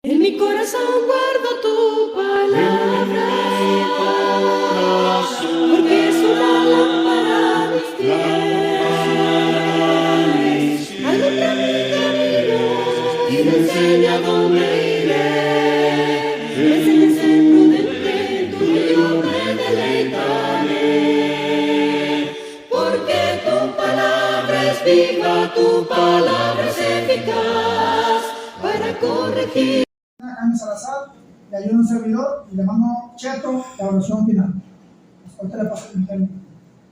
En mi corazón guardo tu palabra, porque es una lámpara a mis pies, alumbra mi camino y me enseña dónde iré. Me enseñas a ser prudente, tú y yo me deleitaré, porque tu palabra es viva, tu palabra es eficaz para corregir. Jaime Salazar, le ayuda un servidor y le mando Cheto, la oración final. Ahorita le paso el término.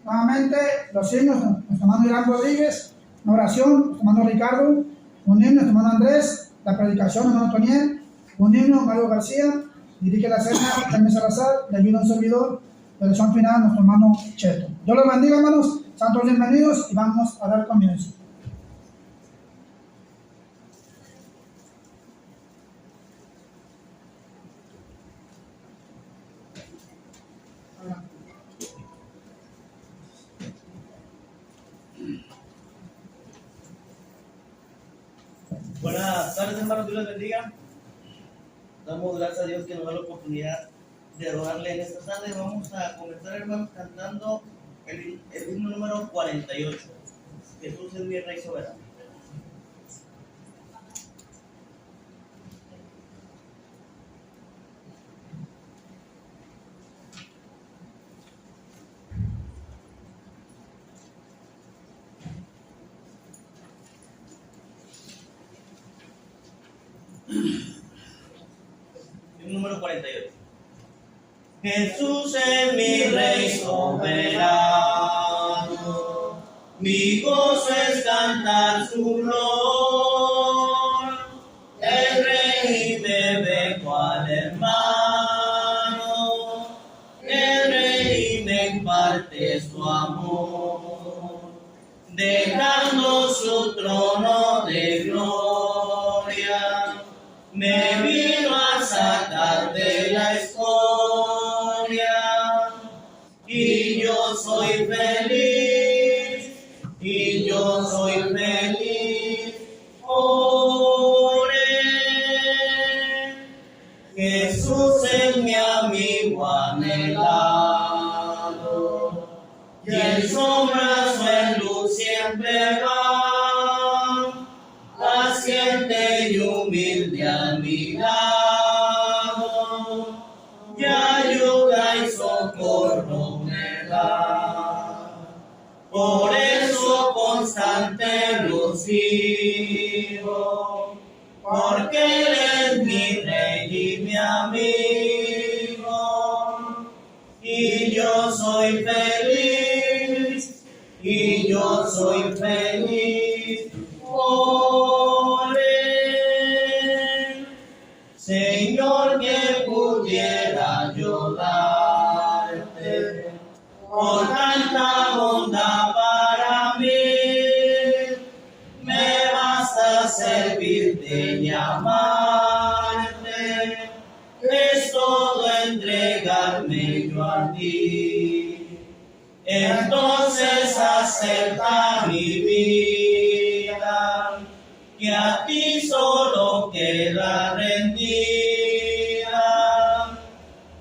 Nuevamente, los signos, nuestro hermano Irán Rodríguez, una oración, nuestro hermano Ricardo, un himno, nuestro hermano Andrés, la predicación, nuestro hermano Toniel, un himno, Mario García, dirige la cena, Jaime Salazar, le ayuda un servidor, la oración final, nuestro hermano Cheto. Dios los bendiga, hermanos, sean todos bienvenidos y vamos a dar comienzo. Buenas tardes, hermanos, Dios les bendiga. Damos gracias a Dios que nos da la oportunidad de adorarle en esta tarde. Vamos a comenzar, hermanos, cantando el himno número 48. Jesús es mi Rey soberano. El número 48. Jesús es mi Rey soberano, mi gozo es cantar su honor. El Rey me ve cual hermano, el Rey me imparte su amor, dejando su trono de gloria. Me vino a sacar de la escoria y yo soy feliz, y yo soy feliz por él. Jesús es mi amigo anhelado y en sombras o en luz siempre va, paciente y humilde a mi lado, y ayuda y socorro me da. Por eso constante lo sigo, porque Él es mi Rey y mi amigo, y yo soy feliz, y yo soy feliz por él. Señor, que pudiera yo darte por tanta bondad para mí, me basta servirte y amarte, es todo entregarme yo a ti. Entonces acepta mi vida, que a ti solo queda rendida,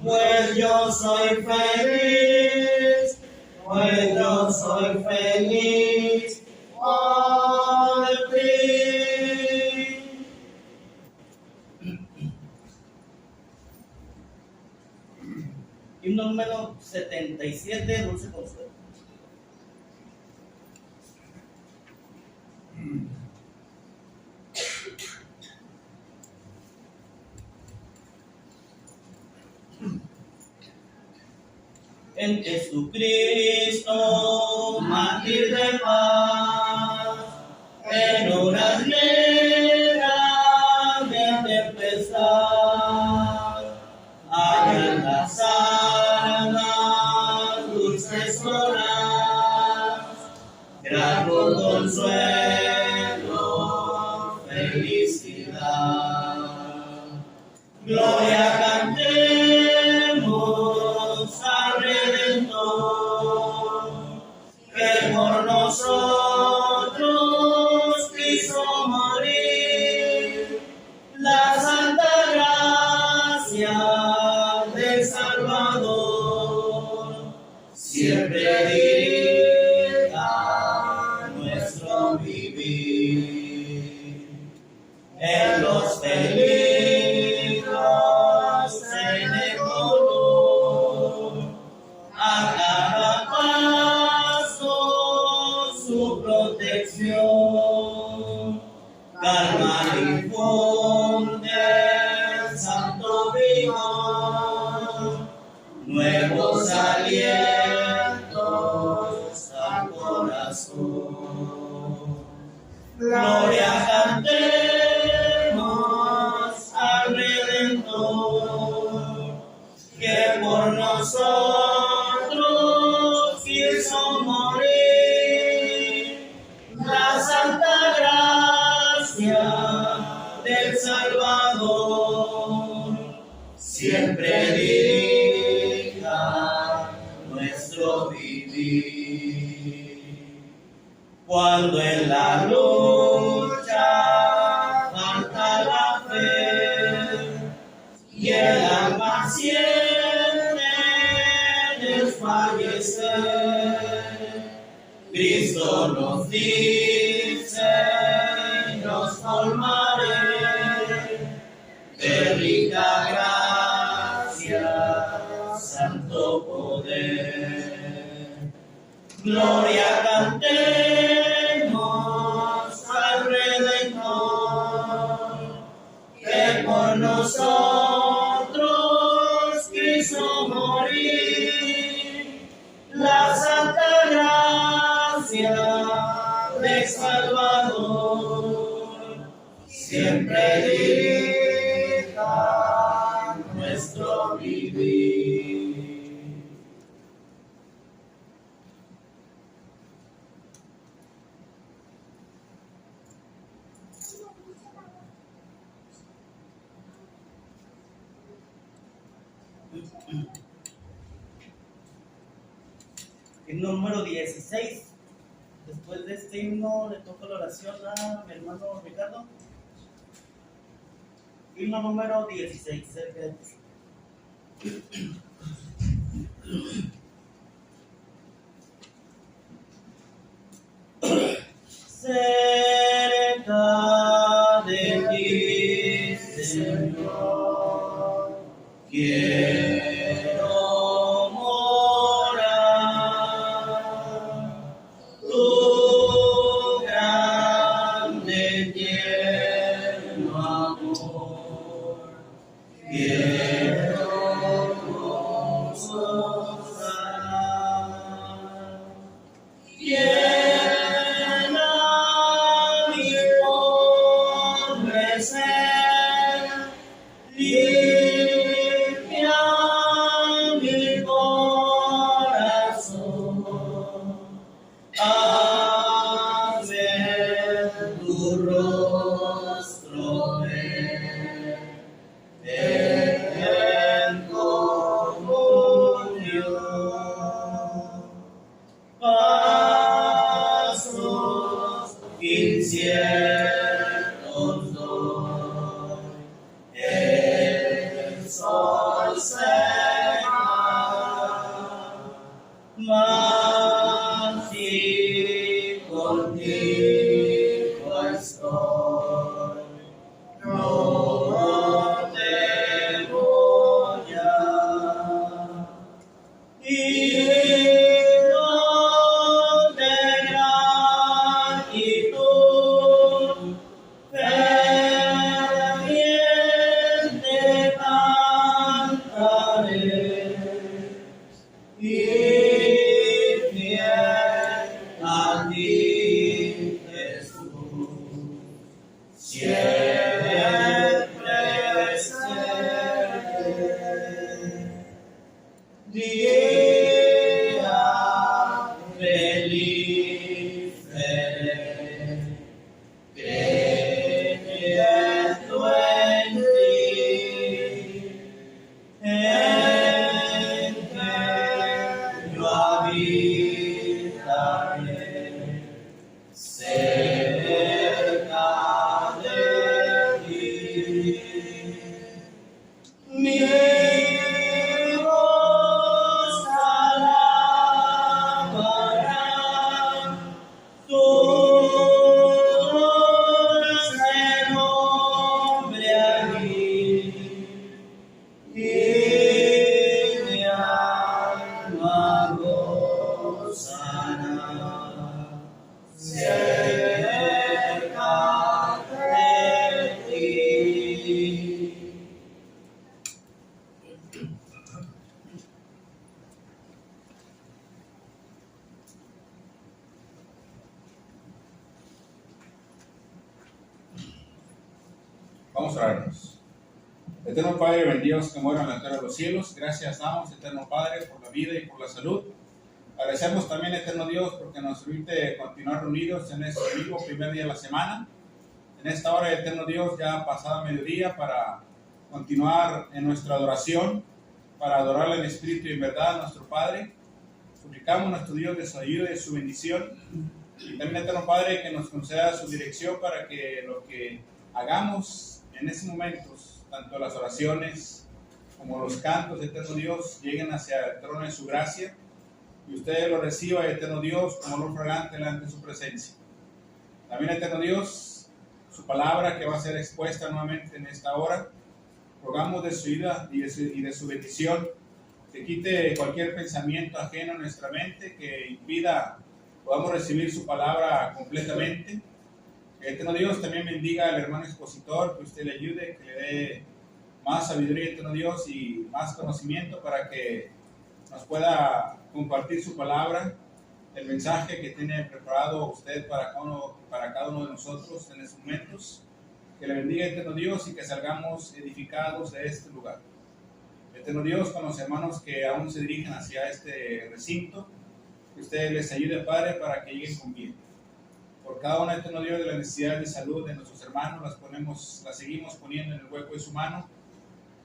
pues yo soy feliz, pues yo soy feliz por ti. Himno número 77, Dulce Consuelo. En Jesucristo, mártir de paz, en horas negras de tempestad, hagan las almas dulces horas, grato consuelo, felicidad. Gloria cantemos al Redentor, que por nosotros quiso morir. La Santa en los peligros en el dolor, a cada paso su protección, calma infunde santo vigor, nuevos alientos al corazón. Gloria cantemos al Redentor, que por nosotros quiso morir. La santa gracia del Salvador siempre dirija nuestro vivir. Cuando en la lucha falta la fe y el alma siente desfallecer, Cristo nos dice: nos colmaré de rica gracia, santo poder. Gloria cantemos al Redentor, que por nosotros quiso morir. La santa gracia del Salvador siempre dirija nuestro vivir. Himno número 16. Después de este himno le toca la oración a mi hermano Ricardo. Himno número 16. Cerca de ti. Cerca de ti, Señor, quiero morar. Tu grande tierno amor quiero gozar. Llena mi pobre ser, limpia mi corazón, haz ver tu rostro ver en comunión. Pasos inciertos doy Vamos a orarnos. Eterno Padre, benditos que mueran en la tierra de los cielos, gracias damos, Eterno Padre, por la vida y por la salud. Agradecemos también, Eterno Dios, porque nos permite continuar reunidos en este domingo, primer día de la semana. En esta hora, Eterno Dios, ya pasada mediodía, para continuar en nuestra adoración, para adorarle en espíritu y en verdad a nuestro Padre. Suplicamos a nuestro Dios de su ayuda y de su bendición. Y también, Eterno Padre, que nos conceda su dirección para que lo que hagamos en estos momentos, tanto las oraciones como los cantos, Eterno Dios, lleguen hacia el trono de su gracia y usted lo reciba, Eterno Dios, como olor fragante delante de su presencia. También, Eterno Dios, su palabra que va a ser expuesta nuevamente en esta hora, rogamos de su ayuda y de su bendición, que quite cualquier pensamiento ajeno a nuestra mente que impida podamos recibir su palabra completamente. Eterno Dios, también bendiga al hermano expositor, que usted le ayude, que le dé más sabiduría, Eterno Dios, y más conocimiento para que nos pueda compartir su palabra, el mensaje que tiene preparado usted para cada uno de nosotros en estos momentos. Que le bendiga, Eterno Dios, y que salgamos edificados de este lugar. Eterno Dios, con los hermanos que aún se dirigen hacia este recinto, que usted les ayude, Padre, para que lleguen con bien. Por cada una, Eterno Dios, de las necesidades de salud de nuestros hermanos, las seguimos poniendo en el hueco de su mano,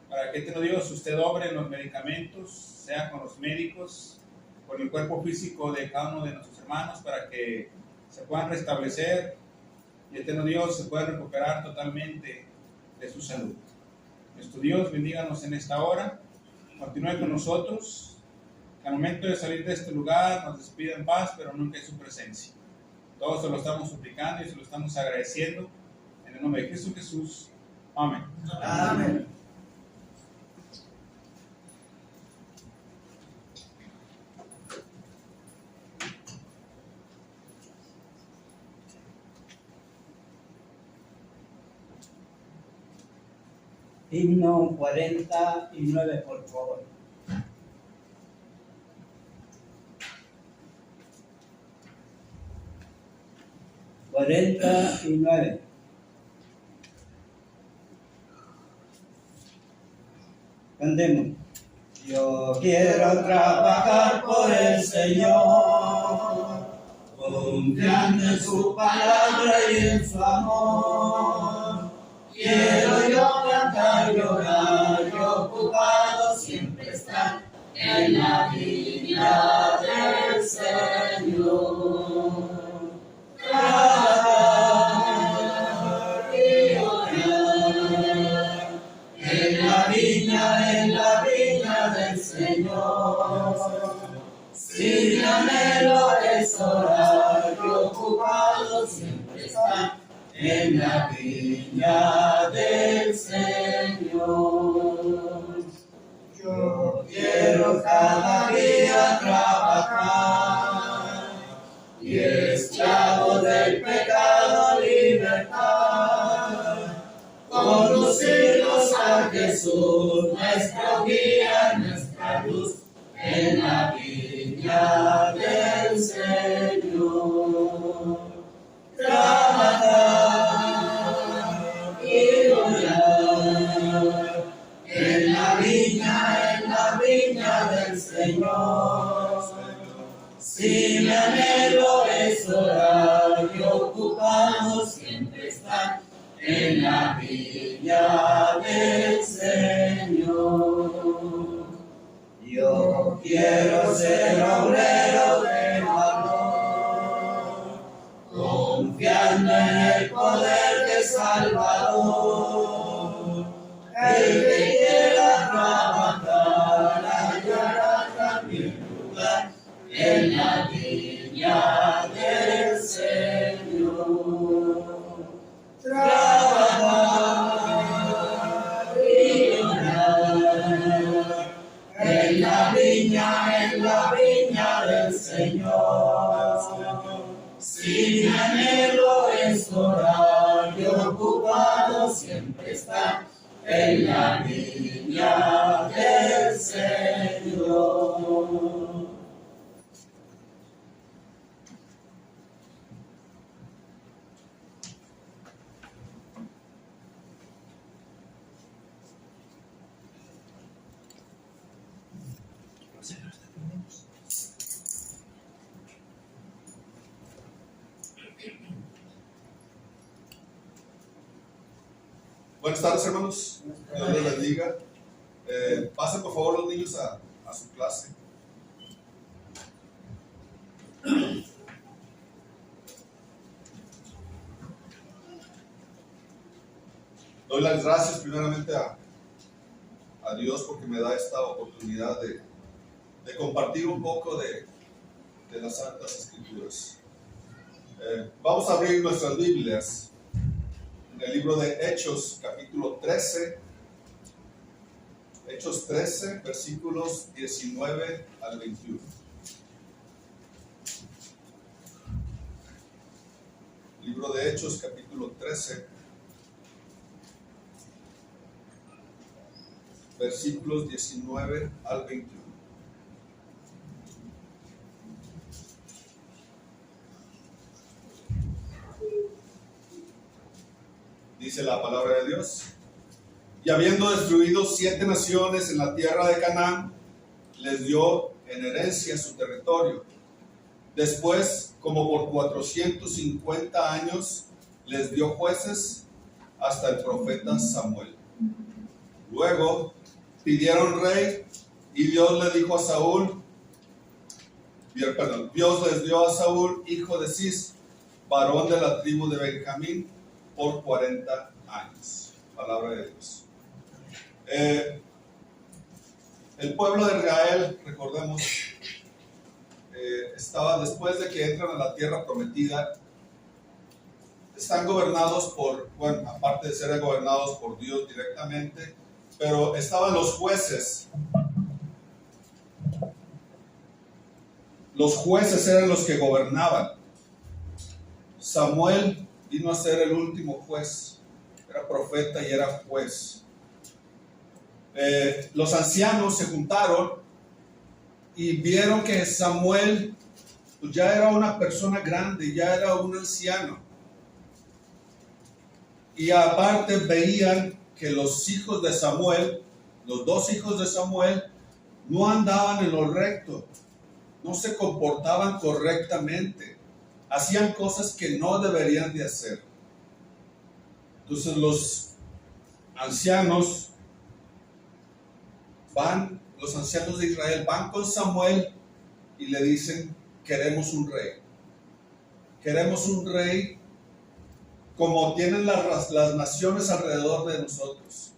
para que, Eterno Dios, usted obre en los medicamentos, sea con los médicos, con el cuerpo físico de cada uno de nuestros hermanos, para que se puedan restablecer y, Eterno Dios, se puedan recuperar totalmente de su salud. Nuestro Dios, bendíganos en esta hora, continúe con nosotros, que al momento de salir de este lugar nos despida en paz, pero nunca en su presencia. Todos se lo estamos suplicando y se lo estamos agradeciendo en el nombre de Cristo Jesús. Amén. Amén. Himno 49, por favor. Cuarenta y nueve. Cantemos. Yo quiero trabajar por el Señor, confiando en su palabra y en su amor. Quiero yo cantar, llorar y ocupado siempre estar en la viña del Señor. Trabajar y orar en la viña del Señor. Si mi anhelo es orar y ocupado siempre estar en la viña del Señor. Yo quiero cada día trabajar y esclavo del pecado libertad, conducirlos a Jesús, nuestro guía, nuestra luz, en la viña del Señor. Trabajar y orar en la viña del Señor. Si mi anhelo es orar y ocupado siempre estar en la viña del Señor. Yo quiero ser obrero de valor, confiando en el poder del Salvador. El que quiera trabajar hallará también lugar en la viña del Señor. Trabajar y orar en la viña del Señor. Si mi anhelo es orar y ocupado siempre estar en la viña del Señor. Buenas tardes, hermanos. Dios les bendiga. Pasen por favor los niños a su clase. Doy las gracias primeramente a Dios porque me da esta oportunidad de compartir un poco de las Santas Escrituras. Vamos a abrir nuestras Biblias en el libro de Hechos, capítulo 13. Hechos 13, versículos 19 al 21. Libro de Hechos, capítulo 13, versículos 19 al 21. Dice la palabra de Dios: y habiendo destruido 7 naciones en la tierra de Canaán, les dio en herencia su territorio. Después, como por 450 años, les dio jueces hasta el profeta Samuel. Luego pidieron rey y Dios les dio a Saúl, hijo de Cis, varón de la tribu de Benjamín, por 40 años. Palabra de Dios. El pueblo de Israel, recordemos, estaba, después de que entran a la tierra prometida, están gobernados por, bueno, aparte de ser gobernados por Dios directamente, pero estaban los jueces. Los jueces eran los que gobernaban. Samuel vino a ser el último juez. Era profeta y era juez. Los ancianos se juntaron y vieron que Samuel pues, ya era una persona grande, ya era un anciano. Y aparte veían que los hijos de Samuel, los 2 hijos de Samuel, no andaban en lo recto, no se comportaban correctamente, hacían cosas que no deberían de hacer. Entonces los ancianos de Israel van con Samuel y le dicen: queremos un rey. Queremos un rey como tienen las naciones alrededor de nosotros.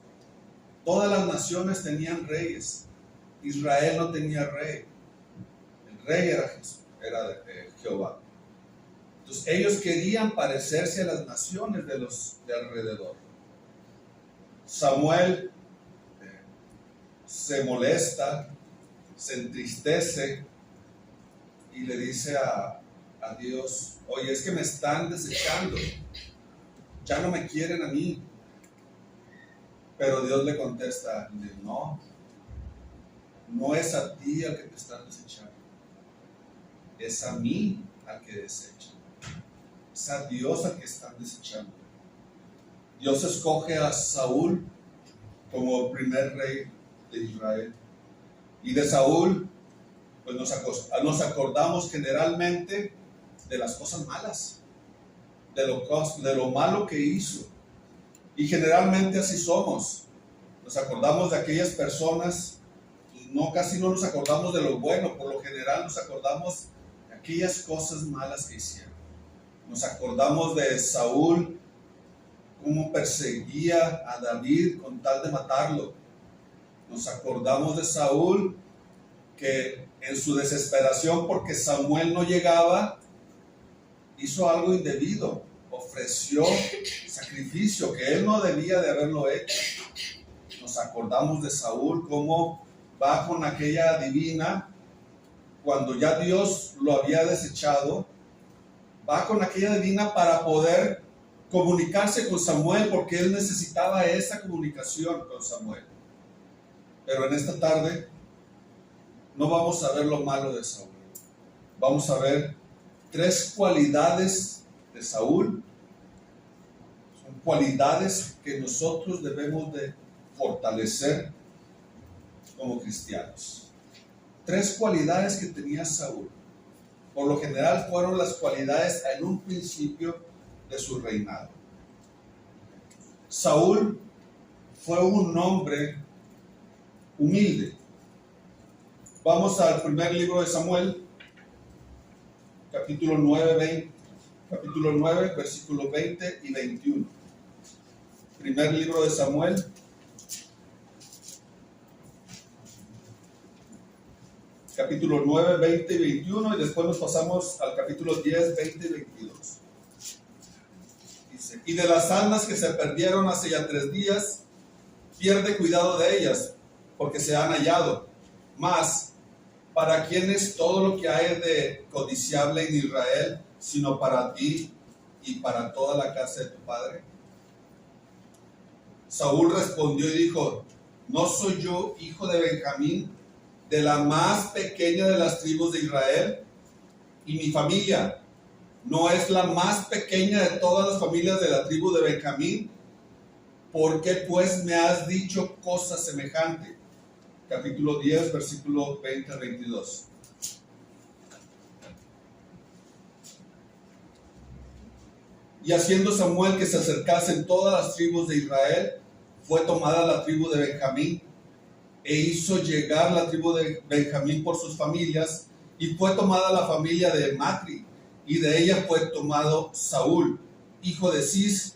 Todas las naciones tenían reyes. Israel no tenía rey. El rey era Jesús, era Jehová. Entonces ellos querían parecerse a las naciones de alrededor. Samuel se molesta, se entristece y le dice a Dios: oye, es que me están desechando, ya no me quieren a mí. Pero Dios le contesta: no es a ti al que te están desechando, es a mí al que desechan, es a Dios al que están desechando. Dios escoge a Saúl como primer rey de Israel, y de Saúl pues nos acordamos generalmente de las cosas malas, de lo malo que hizo, y generalmente así somos. Nos acordamos de aquellas personas, casi no nos acordamos de lo bueno, por lo general nos acordamos de aquellas cosas malas que hicieron. Nos acordamos de Saúl, cómo perseguía a David con tal de matarlo. Nos acordamos de Saúl, que en su desesperación porque Samuel no llegaba, hizo algo indebido, ofreció sacrificio que él no debía de haberlo hecho. Nos acordamos de Saúl, cómo va con aquella divina, cuando ya Dios lo había desechado, va con aquella divina para poder comunicarse con Samuel, porque él necesitaba esa comunicación con Samuel. Pero en esta tarde no vamos a ver lo malo de Saúl. Vamos a ver 3 cualidades de Saúl. Son cualidades que nosotros debemos de fortalecer como cristianos. 3 cualidades que tenía Saúl. Por lo general fueron las cualidades en un principio de su reinado. Saúl fue un hombre humilde. Vamos al primer libro de Samuel, capítulo 9, versículos 20 y 21. Primer libro de Samuel, capítulo 9, 20 y 21, y después nos pasamos al capítulo 10, 20 y 22. Dice: y de las almas que se perdieron hace ya 3 días, pierde cuidado de ellas, porque se han hallado. Mas, ¿para quién es todo lo que hay de codiciable en Israel, sino para ti y para toda la casa de tu padre? Saúl respondió y dijo: ¿no soy yo hijo de Benjamín, de la más pequeña de las tribus de Israel? Y mi familia no es la más pequeña de todas las familias de la tribu de Benjamín. ¿Por qué pues me has dicho cosa semejante? Capítulo 10, versículo 20 al 22. Y haciendo Samuel que se acercasen todas las tribus de Israel, fue tomada la tribu de Benjamín, e hizo llegar la tribu de Benjamín por sus familias, y fue tomada la familia de Matri, y de ella fue tomado Saúl, hijo de Cis,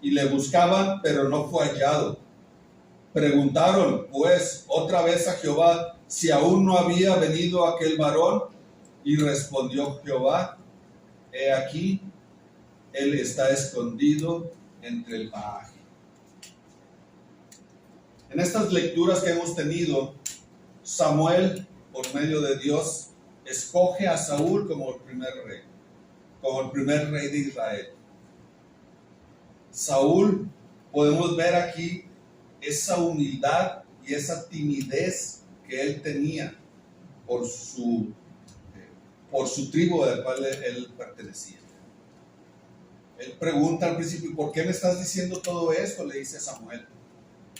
y le buscaban, pero no fue hallado. Preguntaron pues otra vez a Jehová si aún no había venido aquel varón, y respondió Jehová: he aquí, él está escondido entre el paje. En estas lecturas que hemos tenido, Samuel, por medio de Dios, escoge a Saúl como el primer rey de Israel. Saúl, podemos ver aquí esa humildad y esa timidez que él tenía por su tribu a la cual él pertenecía. Él pregunta al principio: ¿por qué me estás diciendo todo esto?, le dice a Samuel.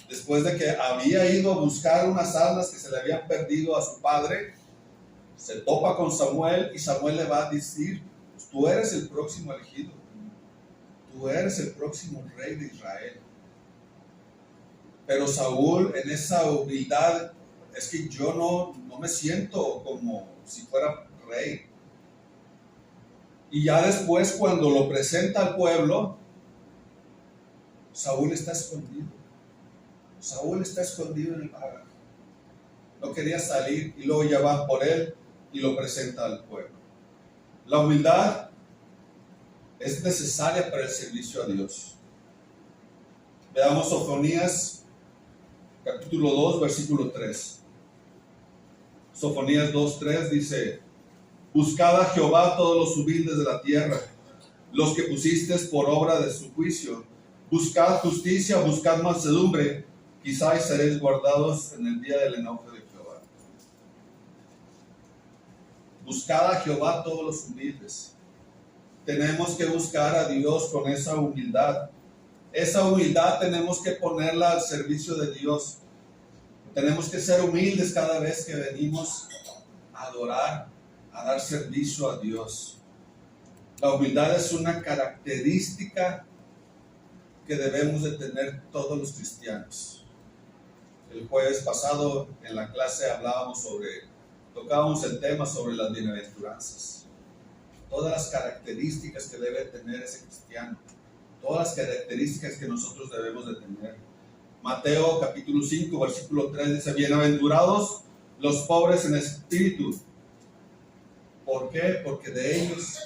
Después de que había ido a buscar unas almas que se le habían perdido a su padre, se topa con Samuel, y Samuel le va a decir: pues tú eres el próximo elegido, tú eres el próximo rey de Israel. Pero Saúl, en esa humildad, es que yo no me siento como si fuera rey. Y ya después, cuando lo presenta al pueblo, Saúl está escondido. Saúl está escondido en el paraje. No quería salir, y luego ya van por él y lo presenta al pueblo. La humildad es necesaria para el servicio a Dios. Veamos Sofonías, capítulo 2, versículo 3. Sofonías 2:3 dice: buscad a Jehová todos los humildes de la tierra, los que pusisteis por obra de su juicio. Buscad justicia, buscad mansedumbre, quizás seréis guardados en el día del enojo de Jehová. Buscad a Jehová todos los humildes. Tenemos que buscar a Dios con esa humildad. Esa humildad tenemos que ponerla al servicio de Dios. Tenemos que ser humildes cada vez que venimos a adorar, a dar servicio a Dios. La humildad es una característica que debemos de tener todos los cristianos. El jueves pasado en la clase tocábamos el tema sobre las bienaventuranzas. Todas las características que debe tener ese cristiano, todas las características que nosotros debemos de tener. Mateo capítulo 5, versículo 3 dice: bienaventurados los pobres en espíritu. ¿Por qué? Porque de ellos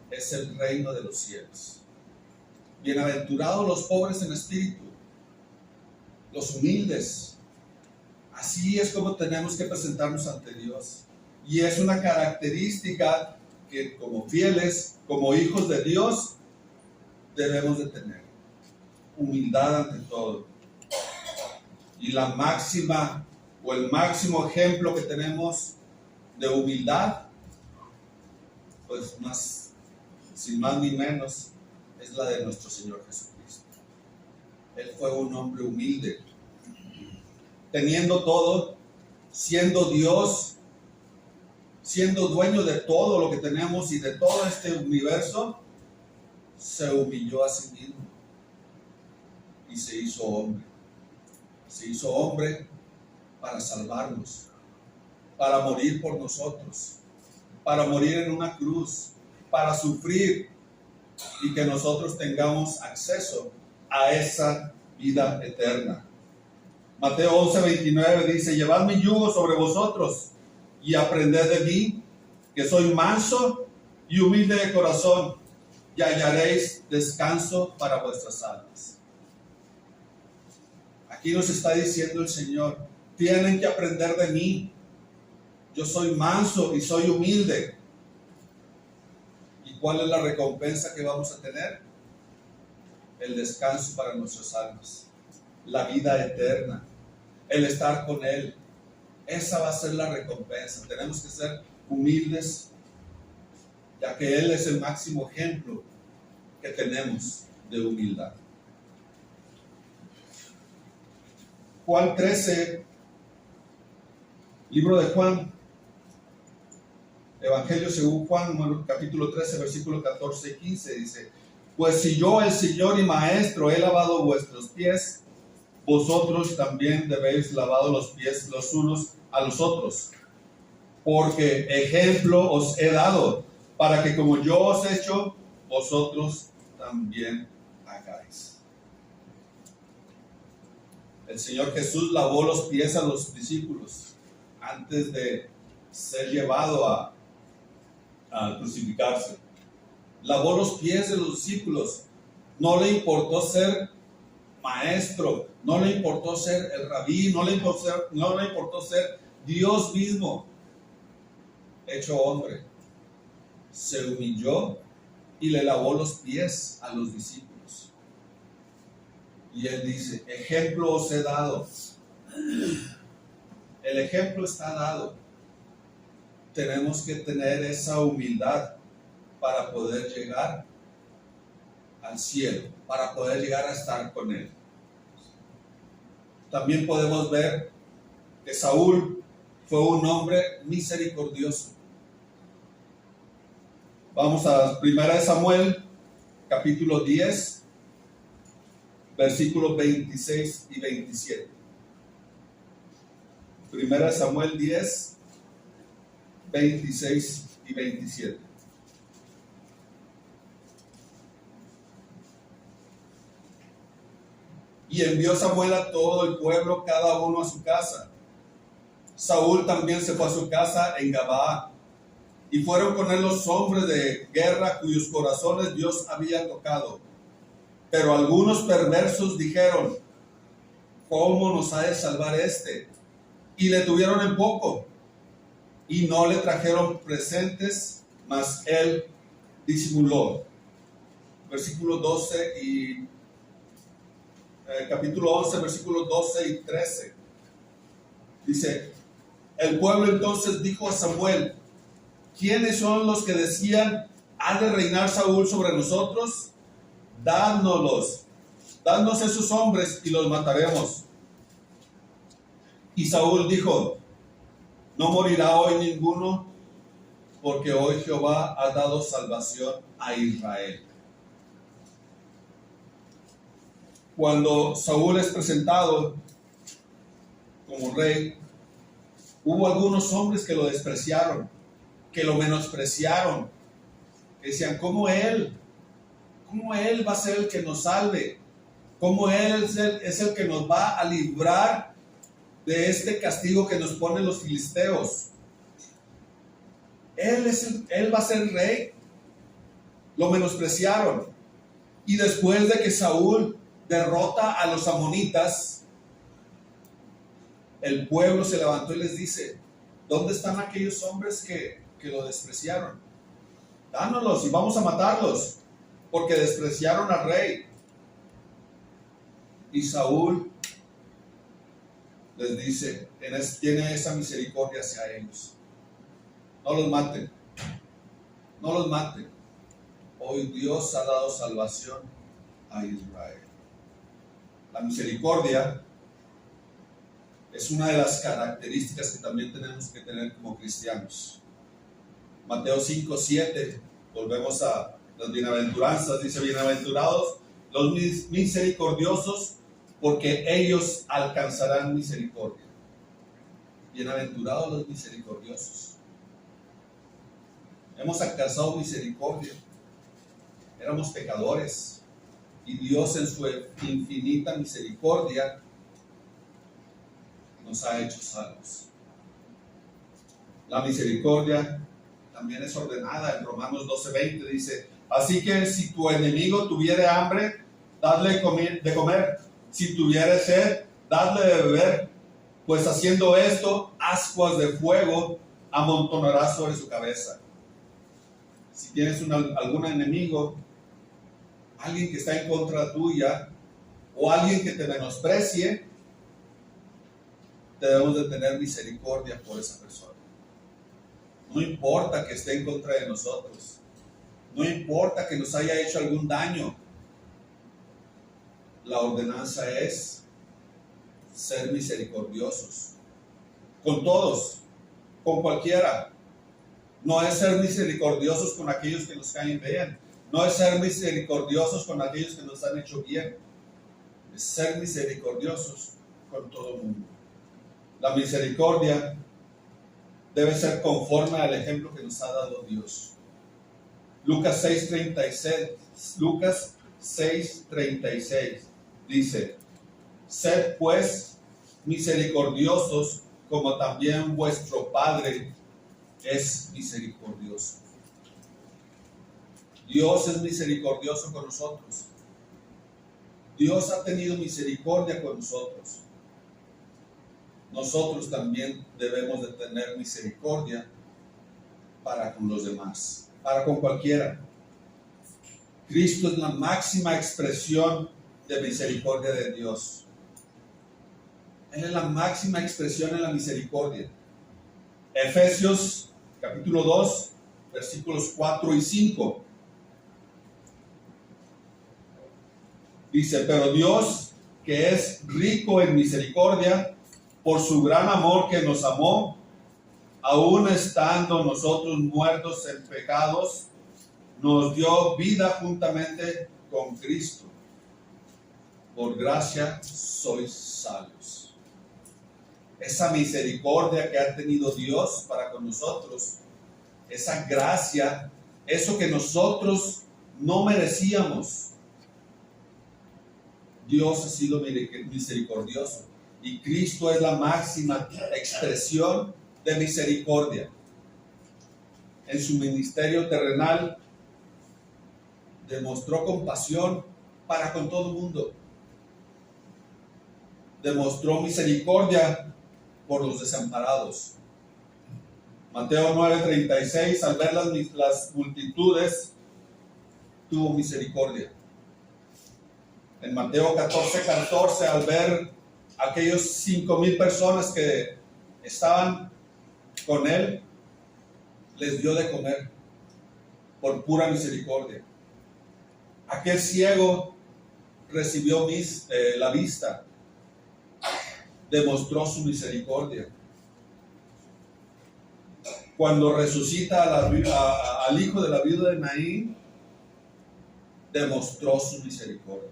es el reino de los cielos. Bienaventurados los pobres en espíritu, los humildes. Así es como tenemos que presentarnos ante Dios. Y es una característica que como fieles, como hijos de Dios, debemos de tener. Humildad ante todo. Y la máxima o el máximo ejemplo que tenemos de humildad, pues sin más ni menos, es la de nuestro Señor Jesucristo. Él fue un hombre humilde, teniendo todo, siendo Dios, siendo dueño de todo lo que tenemos y de todo este universo, se humilló a sí mismo y se hizo hombre. se hizo hombre para salvarnos, para morir por nosotros, para morir en una cruz, para sufrir y que nosotros tengamos acceso a esa vida eterna. Mateo 11:29 dice: llevad mi yugo sobre vosotros y aprended de mí, que soy manso y humilde de corazón, y hallaréis descanso para vuestras almas. Aquí nos está diciendo el Señor: tienen que aprender de mí. Yo soy manso y soy humilde. ¿Y cuál es la recompensa que vamos a tener? El descanso para nuestras almas, la vida eterna, el estar con Él. Esa va a ser la recompensa. Tenemos que ser humildes, ya que Él es el máximo ejemplo que tenemos de humildad. Juan 13, libro de Juan, Evangelio según Juan, capítulo 13, versículos 14 y 15, dice: pues si yo, el Señor y Maestro, he lavado vuestros pies, vosotros también debéis lavar los pies los unos a los otros, porque ejemplo os he dado, para que como yo os he hecho, vosotros también hagáis. El Señor Jesús lavó los pies a los discípulos antes de ser llevado a crucificarse. Lavó los pies de los discípulos. No le importó ser maestro, no le importó ser el rabí, no le importó ser Dios mismo hecho hombre. Se humilló y le lavó los pies a los discípulos. Y Él dice: ejemplo os he dado. El ejemplo está dado. Tenemos que tener esa humildad para poder llegar al cielo, para poder llegar a estar con Él. También podemos ver que Saúl fue un hombre misericordioso. Vamos a 1 Samuel, capítulo 10, versículos 26 y 27. 1 Samuel 10, 26 y 27. Y envió Samuel a todo el pueblo, cada uno a su casa. Saúl también se fue a su casa en Gabaa. Y fueron con él los hombres de guerra cuyos corazones Dios había tocado. Pero algunos perversos dijeron: ¿cómo nos ha de salvar este? Y le tuvieron en poco. Y no le trajeron presentes, mas él disimuló. Versículo 12 y capítulo 11, versículos 12 y 13. Dice: el pueblo entonces dijo a Samuel: ¿quiénes son los que decían: ¿ha de reinar Saúl sobre nosotros? Dádnoslos, dadnos esos hombres y los mataremos. Y Saúl dijo: no morirá hoy ninguno, porque hoy Jehová ha dado salvación a Israel. Cuando Saúl es presentado como rey, hubo algunos hombres que lo despreciaron, que lo menospreciaron, que decían: ¿cómo él va a ser el que nos salve? ¿Cómo él es el que nos va a librar de este castigo que nos ponen los filisteos? Él va a ser rey. Lo menospreciaron. Y después de que Saúl derrota a los amonitas, el pueblo se levantó y les dice: ¿dónde están aquellos hombres que lo despreciaron? Dánoslos y vamos a matarlos, porque despreciaron al rey. Y Saúl les dice: tiene esa misericordia hacia ellos. No los maten. No los maten. Hoy Dios ha dado salvación a Israel. La misericordia es una de las características que también tenemos que tener como cristianos. Mateo 5, 7, volvemos a las bienaventuranzas, dice: bienaventurados los misericordiosos, porque ellos alcanzarán misericordia. Bienaventurados los misericordiosos. Hemos alcanzado misericordia. Éramos pecadores y Dios en su infinita misericordia nos ha hecho salvos. La misericordia también es ordenada. En Romanos 12:20 dice: así que si tu enemigo tuviere hambre, dadle de comer. Si tuviere sed, dadle de beber. Pues haciendo esto, ascuas de fuego amontonarás sobre su cabeza. Si tienes algún enemigo, alguien que está en contra tuya, o alguien que te menosprecie, debemos de tener misericordia por esa persona. No importa que esté en contra de nosotros. No importa que nos haya hecho algún daño. La ordenanza es ser misericordiosos. Con todos, con cualquiera. No es ser misericordiosos con aquellos que nos caen bien. No es ser misericordiosos con aquellos que nos han hecho bien. Es ser misericordiosos con todo el mundo. La misericordia debe ser conforme al ejemplo que nos ha dado Dios. Lucas 6:36 dice: sed pues misericordiosos como también vuestro Padre es misericordioso. Dios es misericordioso con nosotros. Dios ha tenido misericordia con nosotros. Nosotros también debemos de tener misericordia para con los demás, para con cualquiera. Cristo es la máxima expresión de misericordia de Dios. Él es la máxima expresión en la misericordia. Efesios capítulo 2, versículos 4 y 5. Dice: pero Dios, que es rico en misericordia, por su gran amor que nos amó, aun estando nosotros muertos en pecados, nos dio vida juntamente con Cristo. Por gracia sois salvos. Esa misericordia que ha tenido Dios para con nosotros, esa gracia, eso que nosotros no merecíamos, Dios ha sido misericordioso. Y Cristo es la máxima expresión de misericordia. En su ministerio terrenal demostró compasión para con todo el mundo. Demostró misericordia por los desamparados. Mateo 9:36, al ver las multitudes, tuvo misericordia. En Mateo 14:14, al ver aquellos 5,000 personas que estaban con él, les dio de comer por pura misericordia. Aquel ciego recibió la vista, demostró su misericordia. Cuando resucita al hijo de la viuda de Naín, demostró su misericordia.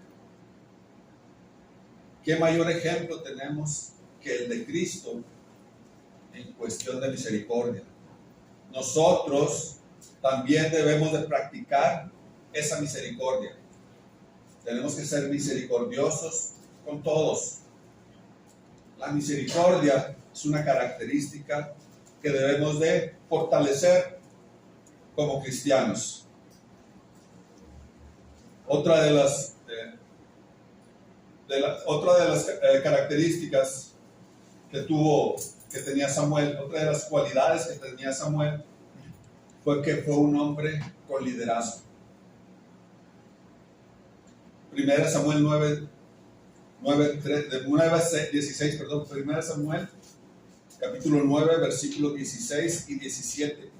¿Qué mayor ejemplo tenemos que el de Cristo en cuestión de misericordia? Nosotros también debemos de practicar esa misericordia. Tenemos que ser misericordiosos con todos. La misericordia es una característica que debemos de fortalecer como cristianos. Otra de las características que tenía Samuel, otra de las cualidades que tenía Samuel, fue que fue un hombre con liderazgo. 1 Samuel 16, 1 Samuel capítulo 9, versículos 16 y 17.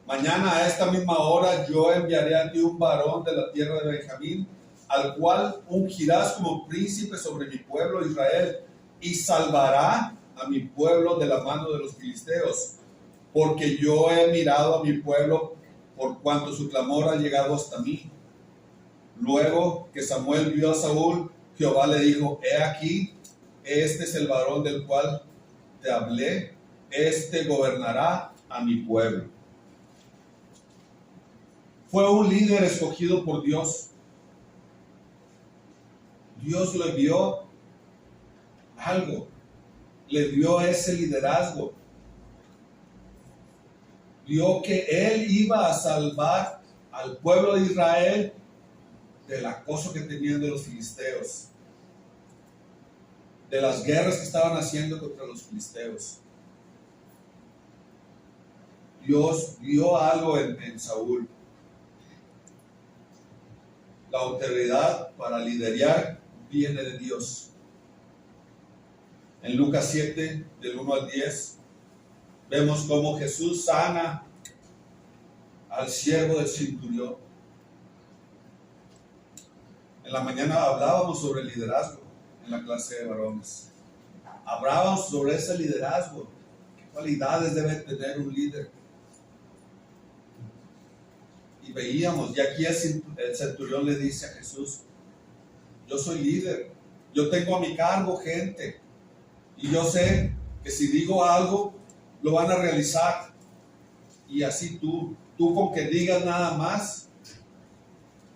Mañana a esta misma hora yo enviaré a ti un varón de la tierra de Benjamín, al cual ungirás como príncipe sobre mi pueblo Israel, y salvará a mi pueblo de la mano de los filisteos, porque yo he mirado a mi pueblo por cuanto su clamor ha llegado hasta mí. Luego que Samuel vio a Saúl, Jehová le dijo, he aquí, este es el varón del cual te hablé, este gobernará a mi pueblo. Fue un líder escogido por Dios. Dios le dio algo, le dio ese liderazgo. Vio que él iba a salvar al pueblo de Israel del acoso que tenían de los filisteos, de las guerras que estaban haciendo contra los filisteos. Dios vio algo en Saúl. La autoridad para liderar viene de Dios. En Lucas 7, del 1 al 10, vemos cómo Jesús sana al siervo del centurión. En la mañana hablábamos sobre el liderazgo en la clase de varones. Hablábamos sobre ese liderazgo. ¿Qué cualidades debe tener un líder? Y veíamos, y aquí el centurión le dice a Jesús, yo soy líder, yo tengo a mi cargo gente, y yo sé que si digo algo, lo van a realizar. Y así tú con que digas nada más,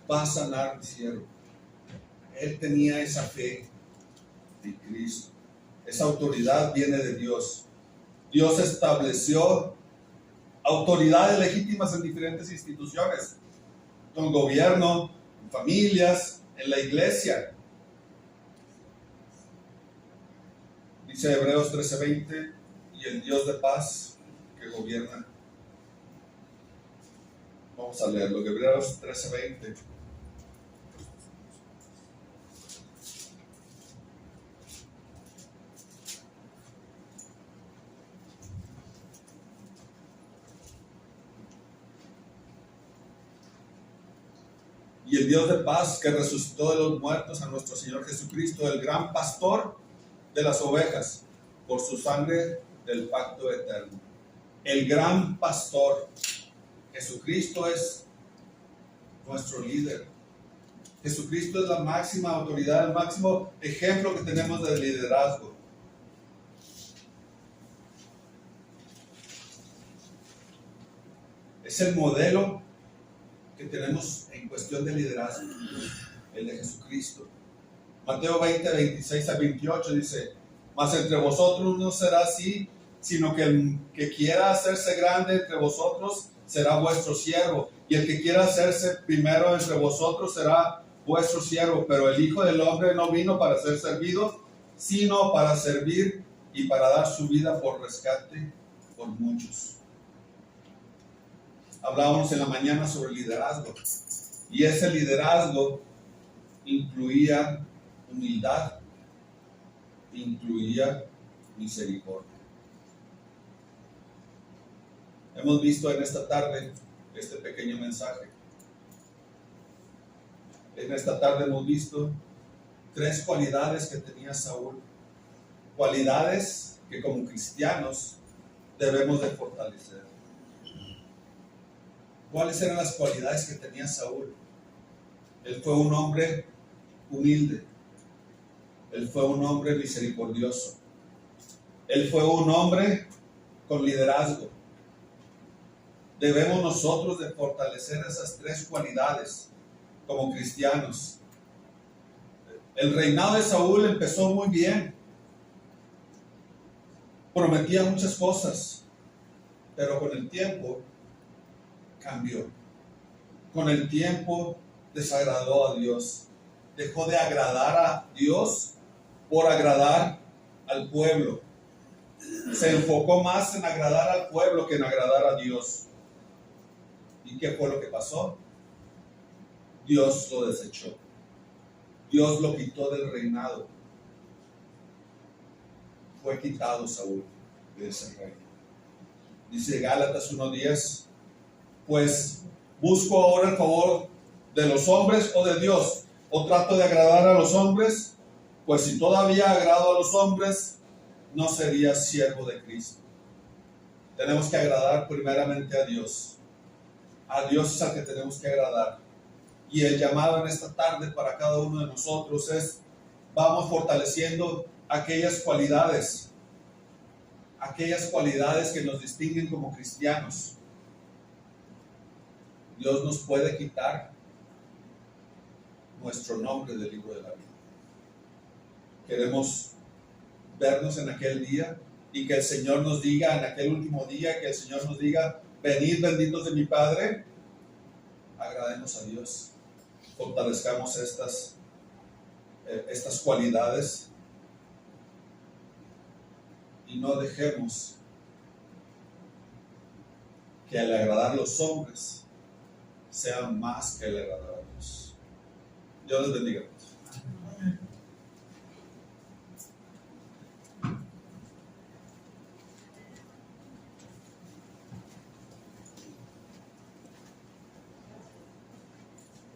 vas a sanar mi siervo. Él tenía esa fe de Cristo. Esa autoridad viene de Dios. Dios estableció autoridades legítimas en diferentes instituciones, en el gobierno, en familias, en la iglesia. Dice Hebreos 13:20, y el Dios de paz que gobierna. Vamos a leerlo, Hebreos 13:20. Y el Dios de paz que resucitó de los muertos a nuestro Señor Jesucristo, el gran pastor de las ovejas, por su sangre del pacto eterno. El gran pastor. Jesucristo es nuestro líder. Jesucristo es la máxima autoridad, el máximo ejemplo que tenemos de liderazgo. Es el modelo que tenemos en cuestión de liderazgo, el de Jesucristo. Mateo 20, 26 a 28 dice, mas entre vosotros no será así, sino que el que quiera hacerse grande entre vosotros será vuestro siervo, y el que quiera hacerse primero entre vosotros será vuestro siervo. Pero el Hijo del Hombre no vino para ser servido, sino para servir y para dar su vida por rescate por muchos. Hablábamos en la mañana sobre liderazgo, y ese liderazgo incluía humildad, incluía misericordia. Hemos visto en esta tarde este pequeño mensaje. En esta tarde hemos visto 3 cualidades que tenía Saúl, cualidades que como cristianos debemos de fortalecer. ¿Cuáles eran las cualidades que tenía Saúl? Él fue un hombre humilde. Él fue un hombre misericordioso. Él fue un hombre con liderazgo. Debemos nosotros de fortalecer esas 3 cualidades como cristianos. El reinado de Saúl empezó muy bien. Prometía muchas cosas, pero con el tiempo cambió. Con el tiempo desagradó a Dios. Dejó de agradar a Dios por agradar al pueblo. Se enfocó más en agradar al pueblo que en agradar a Dios. ¿Y qué fue lo que pasó? Dios lo desechó. Dios lo quitó del reinado. Fue quitado Saúl de ese reino. Dice Gálatas 1:10, pues busco ahora el favor de los hombres o de Dios, o trato de agradar a los hombres, pues si todavía agrado a los hombres, no sería siervo de Cristo. Tenemos que agradar primeramente a Dios. A Dios es al que tenemos que agradar. Y el llamado en esta tarde para cada uno de nosotros es vamos fortaleciendo aquellas cualidades que nos distinguen como cristianos. Dios nos puede quitar nuestro nombre del libro de la vida. Queremos vernos en aquel día y que el Señor nos diga, en aquel último día, que el Señor nos diga: venid benditos de mi Padre. Agrademos a Dios, fortalezcamos estas cualidades y no dejemos que el agradar a los hombres sea más que el agradar a Dios. Dios les bendiga.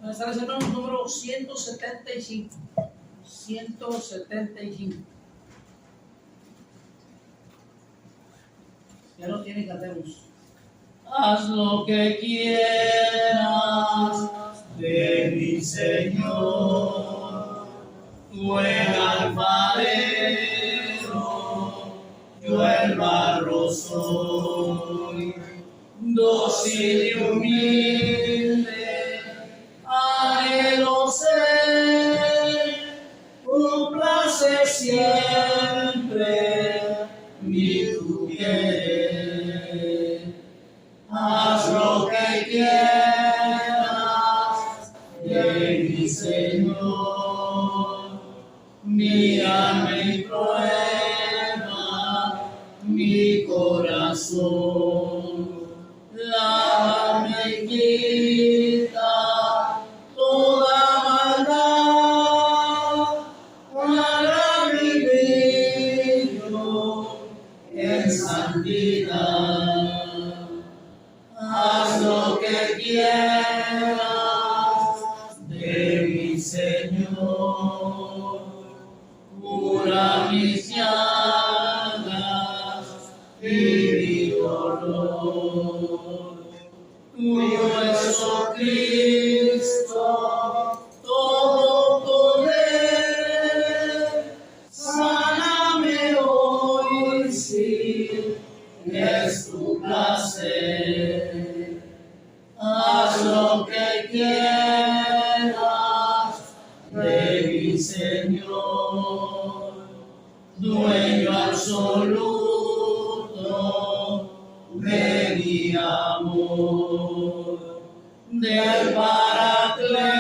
Nuestra oración número 175. 175. Ya lo tiene, cantemos. Haz lo que quieras de mi Señor, tú el alfarero, yo el barro soy, dócil y humilde, anhelo ser, complace siempre mi tu querer. Haz lo que quieras de mi Señor, mírame y prueba mi corazón, lávame y quita toda maldad, para vivir yo en santidad. Haz lo que quieras de mi Señor, cura mis llagas y mi dolor. Tuyo es, oh Cristo, todo poder, sáname hoy si es tu placer. Haz lo que quieras de mi Señor, dueño absoluto de mi amor, del Paracleto.